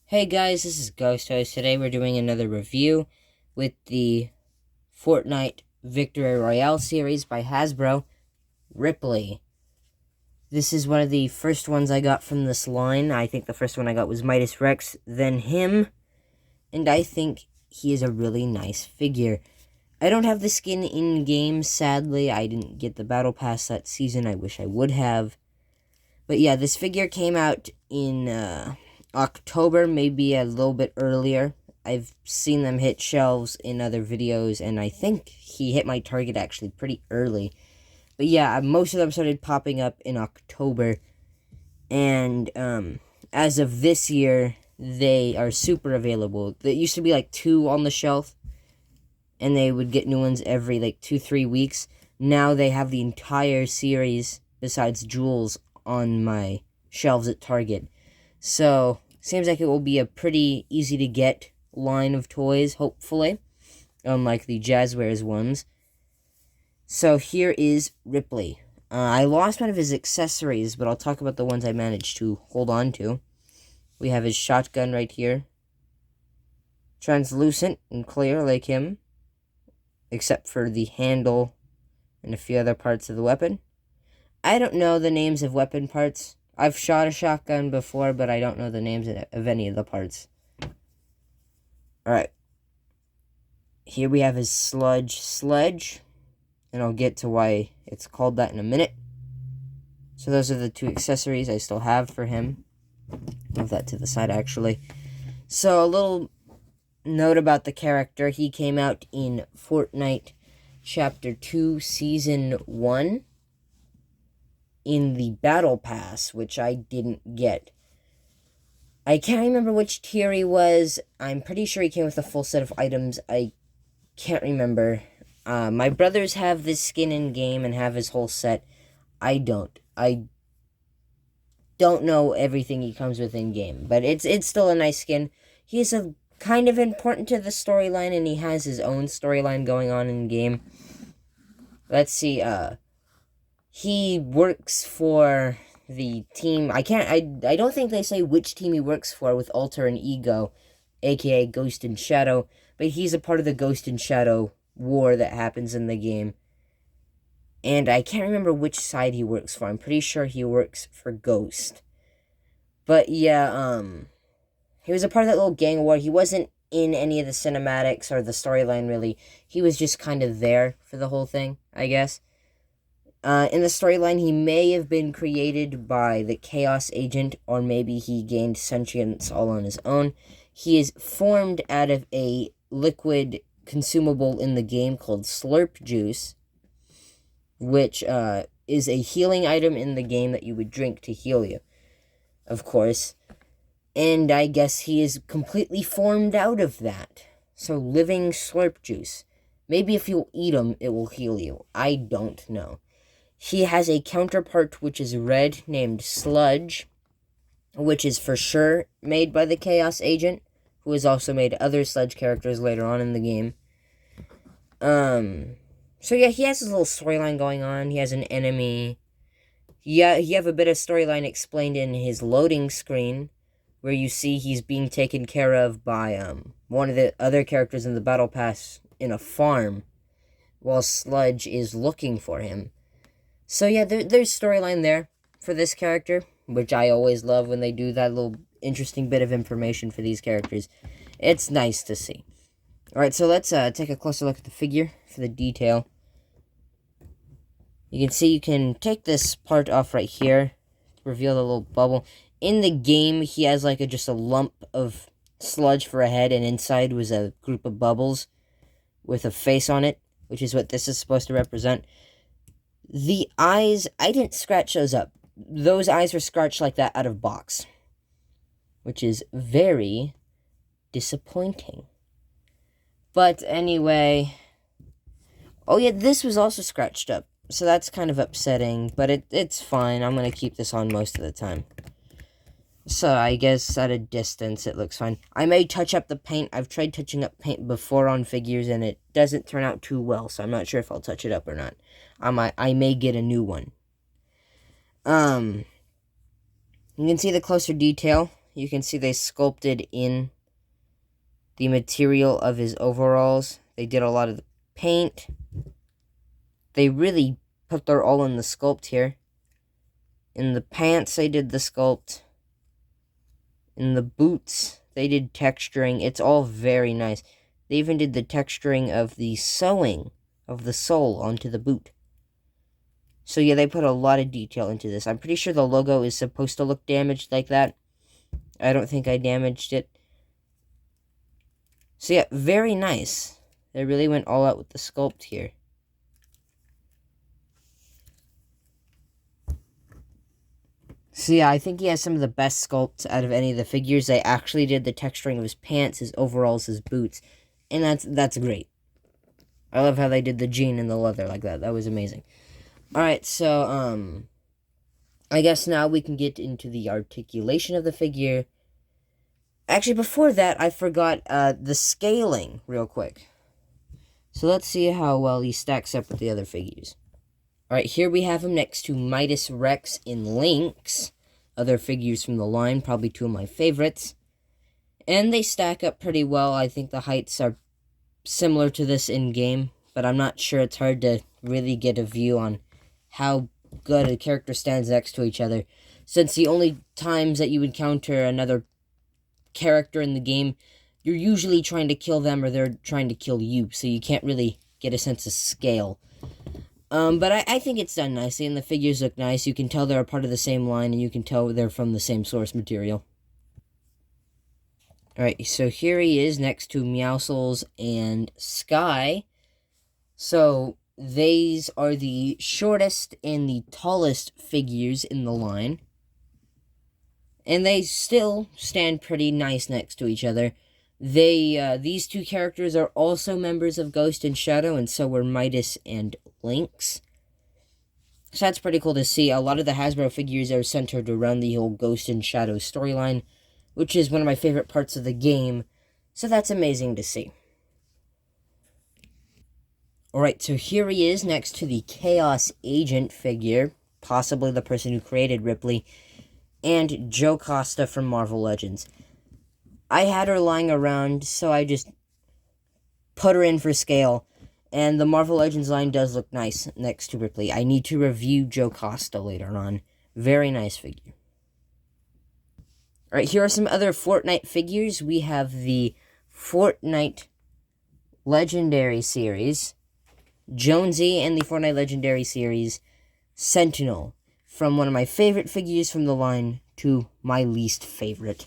Hey guys, this is Ghost Host. Today we're doing another review with the Fortnite Victory Royale series by Hasbro, Rippley. This is one of the first ones I got from this line. I think the first one I got was Midas Rex, then him, and I think he is a really nice figure. I don't have the skin in-game, sadly. I didn't get the Battle Pass that season. I wish I would have. But yeah, this figure came out in October, maybe a little bit earlier. I've seen them hit shelves in other videos, and I think he hit my target actually pretty early. But yeah, most of them started popping up in October, and as of this year, they are super available. There used to be like 2 on the shelf, and they would get new ones every like 2-3 weeks. Now they have the entire series, besides Jewels, on my shelves at Target. So, seems like it will be a pretty easy to get line of toys, hopefully, unlike the Jazzwares ones. So here is Rippley. I lost one of his accessories, but I'll talk about the ones I managed to hold on to. We have his shotgun right here. Translucent and clear like him, except for the handle and a few other parts of the weapon. I don't know the names of weapon parts. I've shot a shotgun before, but I don't know the names of any of the parts. Alright. Here we have his sludge sledge, and I'll get to why it's called that in a minute. So those are the 2 accessories I still have for him. Move that to the side, actually. So a little note about the character. He came out in Fortnite Chapter 2, Season 1. In the Battle Pass, which I didn't get. I can't remember which tier he was. I'm pretty sure he came with a full set of items. I can't remember. My brothers have this skin in-game and have his whole set. I don't. I don't know everything he comes with in-game, but it's still a nice skin. He's a kind of important to the storyline, and he has his own storyline going on in-game. Let's see, he works for the team. I don't think they say which team he works for with Alter and Ego, aka Ghost and Shadow, but he's a part of the Ghost and Shadow war that happens in the game. And I can't remember which side he works for. I'm pretty sure he works for Ghost. But yeah, he was a part of that little gang war. He wasn't in any of the cinematics or the storyline, really. He was just kind of there for the whole thing, I guess. In the storyline, he may have been created by the Chaos Agent, or maybe he gained sentience all on his own. He is formed out of a liquid consumable in the game called Slurp Juice, which is a healing item in the game that you would drink to heal you, of course. And I guess he is completely formed out of that. So, living Slurp Juice. Maybe if you eat him, it will heal you. I don't know. He has a counterpart which is red named Sludge, which is for sure made by the Chaos Agent, who has also made other Sludge characters later on in the game. So yeah, he has his little storyline going on. He has an enemy. Yeah, you have a bit of storyline explained in his loading screen, where you see he's being taken care of by one of the other characters in the Battle Pass in a farm, while Sludge is looking for him. So yeah, there's storyline there for this character, which I always love when they do that little interesting bit of information for these characters. It's nice to see. Alright, so let's take a closer look at the figure for the detail. You can see you can take this part off right here, reveal the little bubble. In the game, he has like just a lump of sludge for a head, and inside was a group of bubbles with a face on it, which is what this is supposed to represent. The eyes, I didn't scratch those up. Those eyes were scratched like that out of box, which is very disappointing. But anyway, oh yeah, this was also scratched up, so that's kind of upsetting, but it's fine. I'm going to keep this on most of the time. So I guess at a distance it looks fine. I may touch up the paint. I've tried touching up paint before on figures, and it doesn't turn out too well, so I'm not sure if I'll touch it up or not. I may get a new one. You can see the closer detail You can see they sculpted in the material of his overalls. They did a lot of the paint. They really put their all in the sculpt here. In the pants, they did the sculpt. In the boots, they did texturing. It's all very nice. They even did the texturing of the sewing of the sole onto the boot. So yeah, they put a lot of detail into this. I'm pretty sure the logo is supposed to look damaged like that. I don't think I damaged it. So yeah, very nice. They really went all out with the sculpt here. So yeah, I think he has some of the best sculpts out of any of the figures. They actually did the texturing of his pants, his overalls, his boots. And that's great. I love how they did the jean and the leather like that. That was amazing. Alright, so, I guess now we can get into the articulation of the figure. Actually, before that, I forgot, the scaling real quick. So let's see how well he stacks up with the other figures. Alright, here we have him next to Midas Rex in Lynx. Other figures from the line, probably two of my favorites. And they stack up pretty well. I think the heights are similar to this in-game, but I'm not sure. It's hard to really get a view on how good a character stands next to each other, since the only times that you encounter another character in the game, you're usually trying to kill them or they're trying to kill you, so you can't really get a sense of scale. But I think it's done nicely, and the figures look nice. You can tell they're a part of the same line, and you can tell they're from the same source material. Alright, so here he is next to Meowscles and Sky. So, these are the shortest and the tallest figures in the line. And they still stand pretty nice next to each other. These two characters are also members of Ghost and Shadow, and so were Midas and Lynx. So that's pretty cool to see. A lot of the Hasbro figures are centered around the whole Ghost and Shadow storyline, which is one of my favorite parts of the game. So that's amazing to see. Alright, so here he is next to the Chaos Agent figure, possibly the person who created Rippley, and Joe Costa from Marvel Legends. I had her lying around, so I just put her in for scale, and the Marvel Legends line does look nice next to Rippley. I need to review Joe Costa later on. Very nice figure. Alright, here are some other Fortnite figures. We have the Fortnite Legendary Series, Jonesy, and the Fortnite Legendary Series, Sentinel. From one of my favorite figures from the line to my least favorite.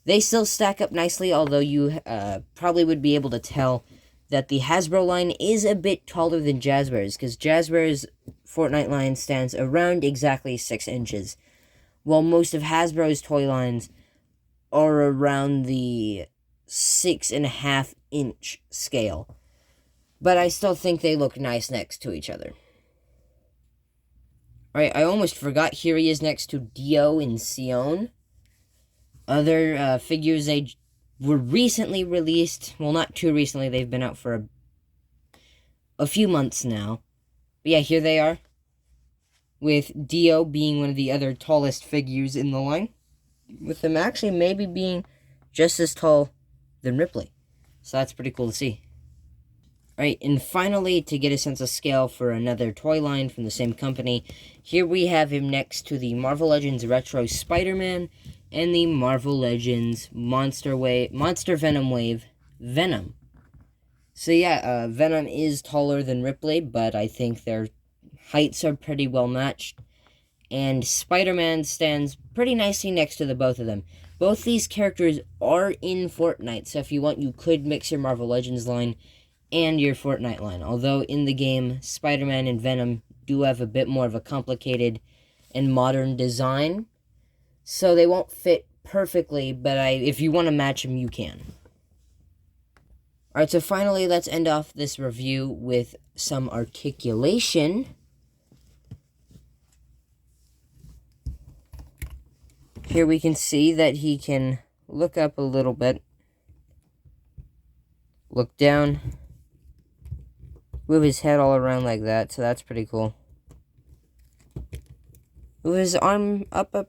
They still stack up nicely, although you probably would be able to tell that the Hasbro line is a bit taller than Jazwares, because Jazwares' Fortnite line stands around exactly 6 inches, while most of Hasbro's toy lines are around the 6.5 inch scale. But I still think they look nice next to each other. Alright, I almost forgot. Here he is next to Dio and Sion. Other figures, they were recently released. Well, not too recently. They've been out for a few months now. But yeah, here they are. With Dio being one of the other tallest figures in the line. With him actually maybe being just as tall than Rippley. So that's pretty cool to see. Alright, and finally, to get a sense of scale for another toy line from the same company, here we have him next to the Marvel Legends Retro Spider-Man and the Marvel Legends Monster Venom Wave Venom. So yeah, Venom is taller than Rippley, but I think their heights are pretty well matched. And Spider-Man stands pretty nicely next to the both of them. Both these characters are in Fortnite, so if you want, you could mix your Marvel Legends line and your Fortnite line. Although in the game, Spider-Man and Venom do have a bit more of a complicated and modern design, so they won't fit perfectly, but if you want to match them, you can. Alright, so finally, let's end off this review with some articulation. Here we can see that he can look up a little bit, look down, move his head all around like that, so that's pretty cool. Move his arm up a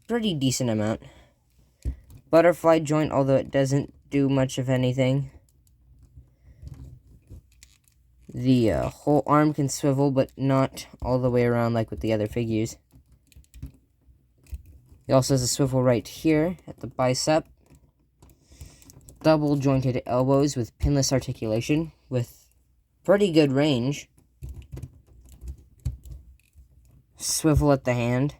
pretty decent amount. butterfly joint, although it doesn't do much of anything. The whole arm can swivel, but not all the way around like with the other figures. He also has a swivel right here at the bicep. Double jointed elbows with pinless articulation with pretty good range. Swivel at the hand.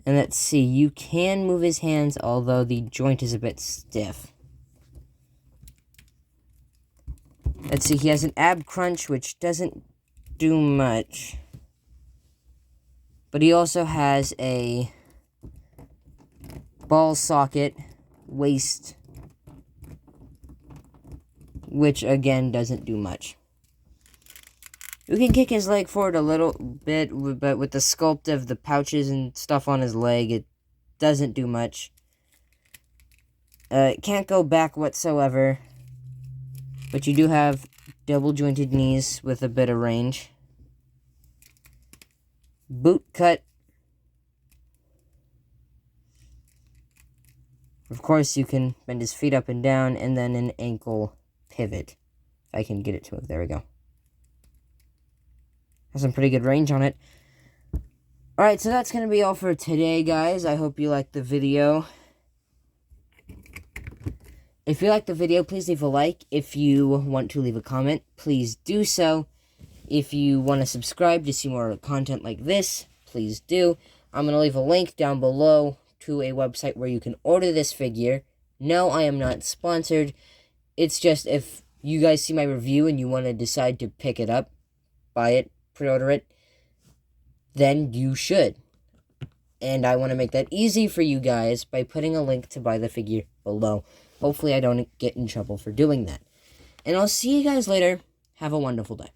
And let's see, you can move his hands, although the joint is a bit stiff. Let's see, he has an ab crunch, which doesn't do much. But he also has a ball socket waist, which again doesn't do much. We can kick his leg forward a little bit, but with the sculpt of the pouches and stuff on his leg, it doesn't do much. It can't go back whatsoever, but you do have double jointed knees with a bit of range. Boot cut. Of course, you can bend his feet up and down, and then an ankle pivot. If I can get it to move. There we go. Has some pretty good range on it. Alright, so that's going to be all for today, guys. I hope you liked the video. If you liked the video, please leave a like. If you want to leave a comment, please do so. If you want to subscribe to see more content like this, please do. I'm going to leave a link down below to a website where you can order this figure. No, I am not sponsored. It's just if you guys see my review and you want to decide to pick it up, buy it, pre-order it, then you should. And I want to make that easy for you guys by putting a link to buy the figure below. Hopefully I don't get in trouble for doing that. And I'll see you guys later. Have a wonderful day.